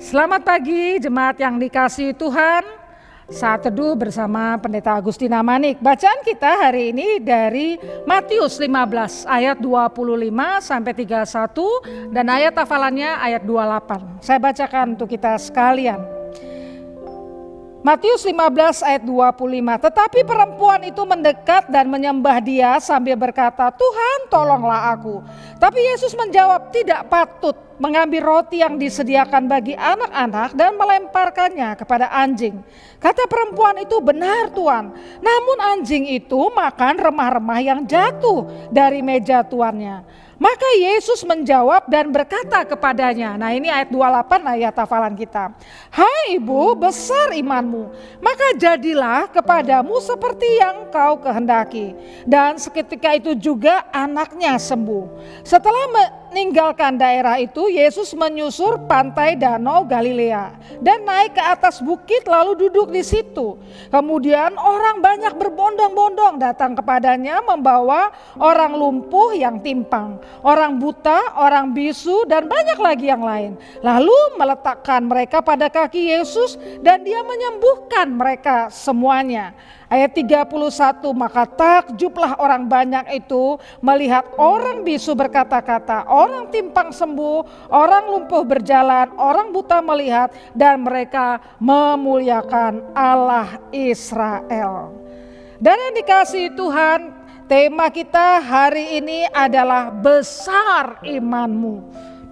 Selamat pagi jemaat yang dikasihi Tuhan. Saat teduh bersama Pendeta Agustina Manik. Bacaan kita hari ini dari Matius 15 ayat 25 sampai 31 dan ayat hafalannya ayat 28. Saya bacakan untuk kita sekalian. Matius 15 ayat 25. Tetapi perempuan itu mendekat dan menyembah Dia sambil berkata, "Tuhan, tolonglah aku." Tapi Yesus menjawab, "Tidak patut mengambil roti yang disediakan bagi anak-anak dan melemparkannya kepada anjing." Kata perempuan itu, "Benar Tuan, namun anjing itu makan remah-remah yang jatuh dari meja tuannya." Maka Yesus menjawab dan berkata kepadanya, nah ini ayat 28 ayat hafalan kita. "Hai ibu, besar imanmu, maka jadilah kepadamu seperti yang kau kehendaki." Dan seketika itu juga anaknya sembuh. Setelah meninggalkan daerah itu, Yesus menyusur pantai Danau Galilea dan naik ke atas bukit lalu duduk di situ. Kemudian orang banyak berbondong-bondong datang kepadanya membawa orang lumpuh yang timpang, orang buta, orang bisu, dan banyak lagi yang lain. Lalu meletakkan mereka pada kaki Yesus dan Dia menyembuhkan mereka semuanya. Ayat 31, maka takjublah orang banyak itu melihat orang bisu berkata-kata, orang timpang sembuh, orang lumpuh berjalan, orang buta melihat, dan mereka memuliakan Allah Israel. Dan yang dikasihi Tuhan, tema kita hari ini adalah besar imanmu.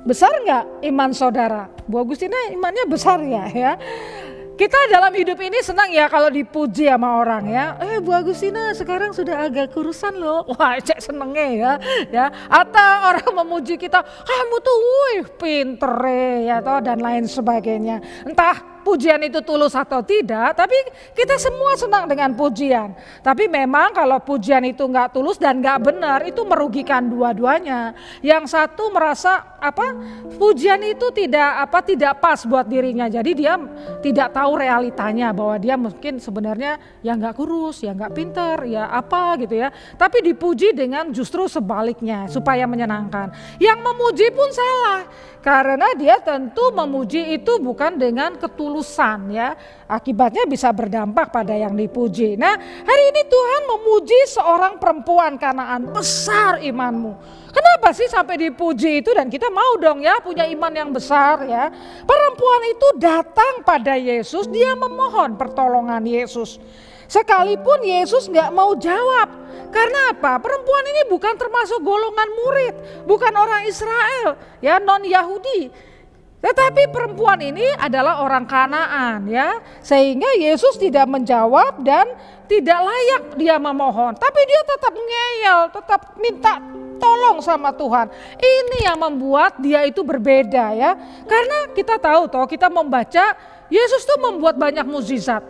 Besar enggak iman saudara? Bu Agustina imannya besar ya. Kita dalam hidup ini senang ya kalau dipuji sama orang ya. Bu Agustina sekarang sudah agak kurusan loh. Wah, cek senengnya ya. Atau orang memuji kita, "Kamu tuh pinter ya," dan lain sebagainya. Entah pujian itu tulus atau tidak, tapi kita semua senang dengan pujian. Tapi memang kalau pujian itu enggak tulus dan enggak benar, itu merugikan dua-duanya. Yang satu merasa pujian itu tidak pas buat dirinya. Jadi dia tidak tahu realitanya bahwa dia mungkin sebenarnya ya enggak kurus, ya enggak pinter, ya gitu ya. Tapi dipuji dengan justru sebaliknya supaya menyenangkan. Yang memuji pun salah. Karena dia tentu memuji itu bukan dengan ketulusan ya. Akibatnya bisa berdampak pada yang dipuji. Nah, hari ini Tuhan memuji seorang perempuan Kanaan. Besar imanmu. Kenapa sih sampai dipuji itu, dan kita mau dong ya punya iman yang besar ya. Perempuan itu datang pada Yesus, dia memohon pertolongan Yesus. Sekalipun Yesus gak mau jawab. Karena apa? Perempuan ini bukan termasuk golongan murid, bukan orang Israel, ya non Yahudi. Tetapi perempuan ini adalah orang Kanaan ya. Sehingga Yesus tidak menjawab dan tidak layak dia memohon. Tapi dia tetap ngeyel, tetap minta tolong sama Tuhan. Ini yang membuat dia itu berbeda ya. Karena kita tahu kita membaca Yesus tuh membuat banyak mukjizat.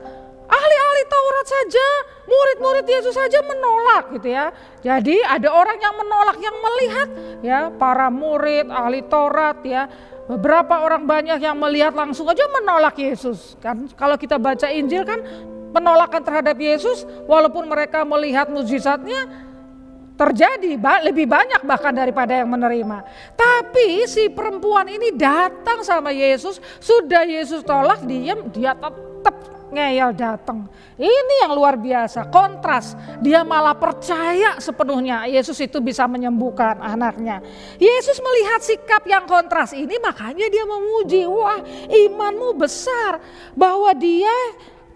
Ahli-ahli Taurat saja, murid-murid Yesus saja menolak gitu ya. Jadi ada orang yang menolak, yang melihat ya, para murid, ahli Taurat ya. Beberapa orang banyak yang melihat langsung aja menolak Yesus. Kan kalau kita baca Injil kan penolakan terhadap Yesus walaupun mereka melihat mukjizatnya terjadi lebih banyak bahkan daripada yang menerima. Tapi si perempuan ini datang sama Yesus, sudah Yesus tolak, diam, dia tetap ngeyel datang. Ini yang luar biasa, kontras. Dia malah percaya sepenuhnya Yesus itu bisa menyembuhkan anaknya. Yesus melihat sikap yang kontras ini, makanya dia memuji. Wah, imanmu besar. Bahwa dia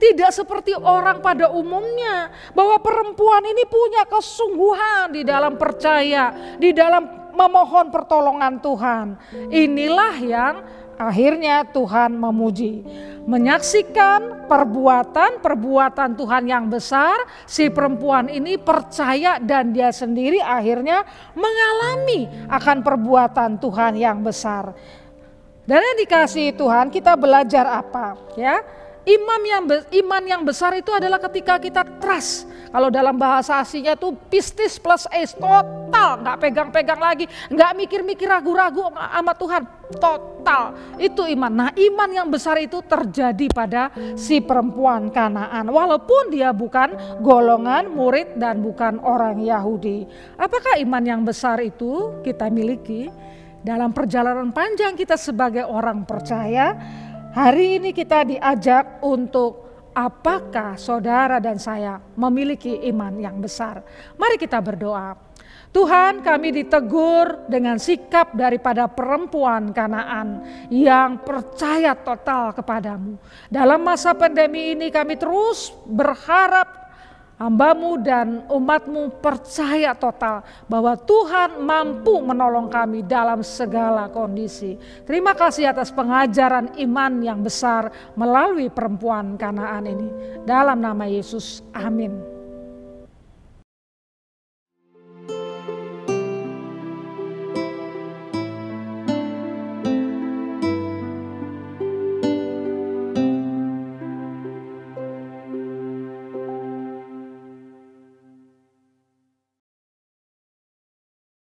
tidak seperti orang pada umumnya. Bahwa perempuan ini punya kesungguhan di dalam percaya, di dalam memohon pertolongan Tuhan. Inilah yang akhirnya Tuhan memuji. Menyaksikan perbuatan Tuhan yang besar, si perempuan ini percaya dan dia sendiri akhirnya mengalami akan perbuatan Tuhan yang besar. Dan yang dikasihi Tuhan, kita belajar apa ya? Iman yang besar itu adalah ketika kita trust. Kalau dalam bahasa aslinya itu pistis plus ace, total, nggak pegang-pegang lagi, nggak mikir-mikir ragu-ragu sama Tuhan, total. Itu iman. Nah, iman yang besar itu terjadi pada si perempuan Kanaan, walaupun dia bukan golongan murid dan bukan orang Yahudi. Apakah iman yang besar itu kita miliki? dalam perjalanan panjang kita sebagai orang percaya, hari ini kita diajak untuk apakah saudara dan saya memiliki iman yang besar. Mari kita berdoa. Tuhan, kami ditegur dengan sikap daripada perempuan Kanaan yang percaya total kepadamu. Dalam masa pandemi ini kami terus berharap Hamba-Mu dan umat-Mu percaya total bahwa Tuhan mampu menolong kami dalam segala kondisi. Terima kasih atas pengajaran iman yang besar melalui perempuan Kanaan ini. Dalam nama Yesus, amin.